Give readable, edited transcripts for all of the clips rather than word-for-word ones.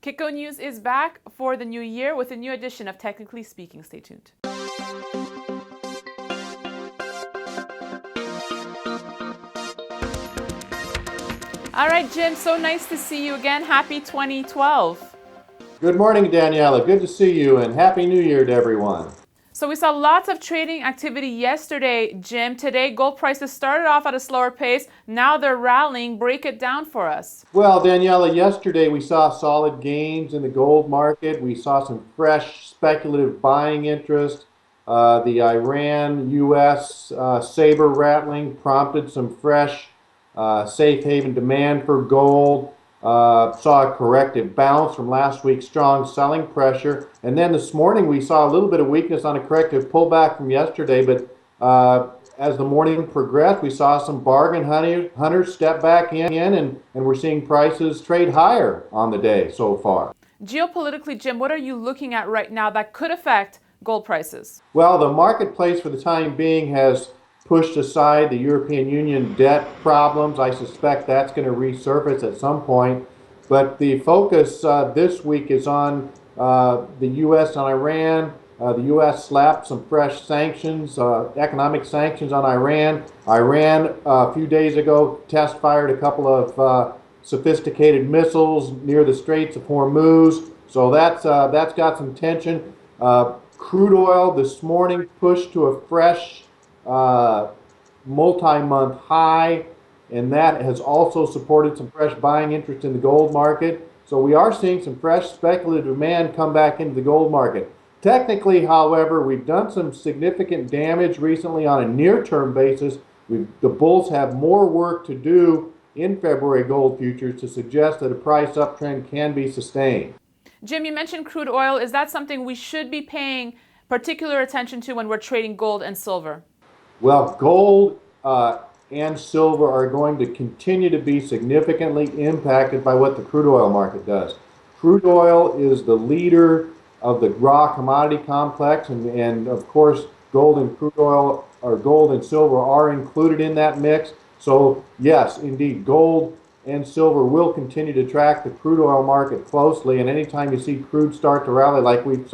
Kitco News is back for the new year with a new edition of Technically Speaking. Stay tuned. All right, Jim, so nice to see you again. Happy 2012. Good morning, Daniela. Good to see you, and Happy New Year to everyone. So we saw lots of trading activity yesterday, Jim. Today, gold prices started off at a slower pace. Now they're rallying. Break it down for us. Well, Daniela, yesterday we saw solid gains in the gold market. We saw some fresh speculative buying interest. The Iran-U.S. saber rattling prompted some fresh safe haven demand for gold. Saw a corrective bounce from last week's strong selling pressure. And then this morning we saw a little bit of weakness on a corrective pullback from yesterday. But as the morning progressed, we saw some bargain hunters step back in, and we're seeing prices trade higher on the day so far. Geopolitically, Jim, what are you looking at right now that could affect gold prices? Well, the marketplace for the time being has pushed aside the European Union debt problems. I suspect that's going to resurface at some point. But the focus this week is on the U.S. and Iran. The U.S. slapped some fresh sanctions, economic sanctions on Iran. Iran, a few days ago, test fired a couple of sophisticated missiles near the Straits of Hormuz. So that's got some tension. Crude oil this morning pushed to a fresh multi-month high, and that has also supported some fresh buying interest in the gold market. So we are seeing some fresh speculative demand come back into the gold market. Technically, however, we've done some significant damage recently on a near-term basis. The bulls have more work to do in February gold futures to suggest that a price uptrend can be sustained. Jim, you mentioned crude oil. Is that something we should be paying particular attention to when we're trading gold and silver? Well, gold and silver are going to continue to be significantly impacted by what the crude oil market does. Crude oil is the leader of the raw commodity complex, and of course, gold and crude oil, or gold and silver, are included in that mix. So yes, indeed, gold and silver will continue to track the crude oil market closely, and anytime you see crude start to rally like we've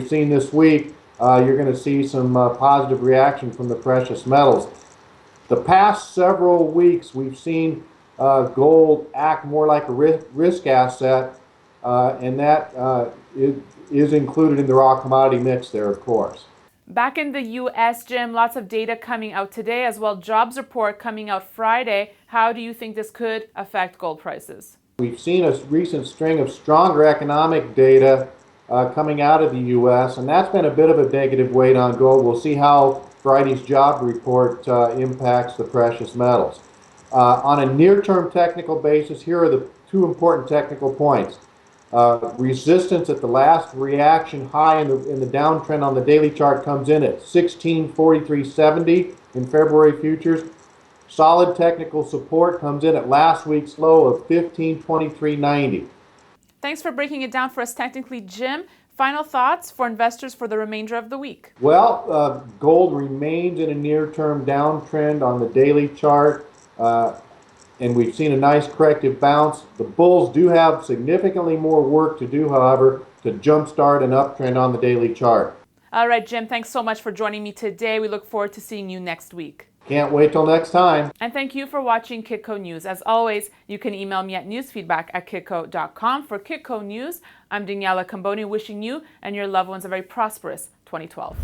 seen this week, you're going to see some positive reaction from the precious metals. The past several weeks, we've seen gold act more like a risk asset, and that is included in the raw commodity mix there, of course. Back in the U.S., Jim, lots of data coming out today as well. Jobs report coming out Friday. How do you think this could affect gold prices? We've seen a recent string of stronger economic data coming out of the U.S., and that's been a bit of a negative weight on gold. We'll see how Friday's job report impacts the precious metals. On a near-term technical basis, here are the two important technical points. Resistance at the last reaction high in the downtrend on the daily chart comes in at 1643.70 in February futures. Solid technical support comes in at last week's low of 1523.90. Thanks for breaking it down for us technically, Jim. Final thoughts for investors for the remainder of the week? Well, gold remains in a near-term downtrend on the daily chart, and we've seen a nice corrective bounce. The bulls do have significantly more work to do, however, to jumpstart an uptrend on the daily chart. All right, Jim, thanks so much for joining me today. We look forward to seeing you next week. Can't wait till next time. And thank you for watching Kitco News. As always, you can email me at newsfeedback@kitco.com. For Kitco News, I'm Daniela Cambone, wishing you and your loved ones a very prosperous 2012.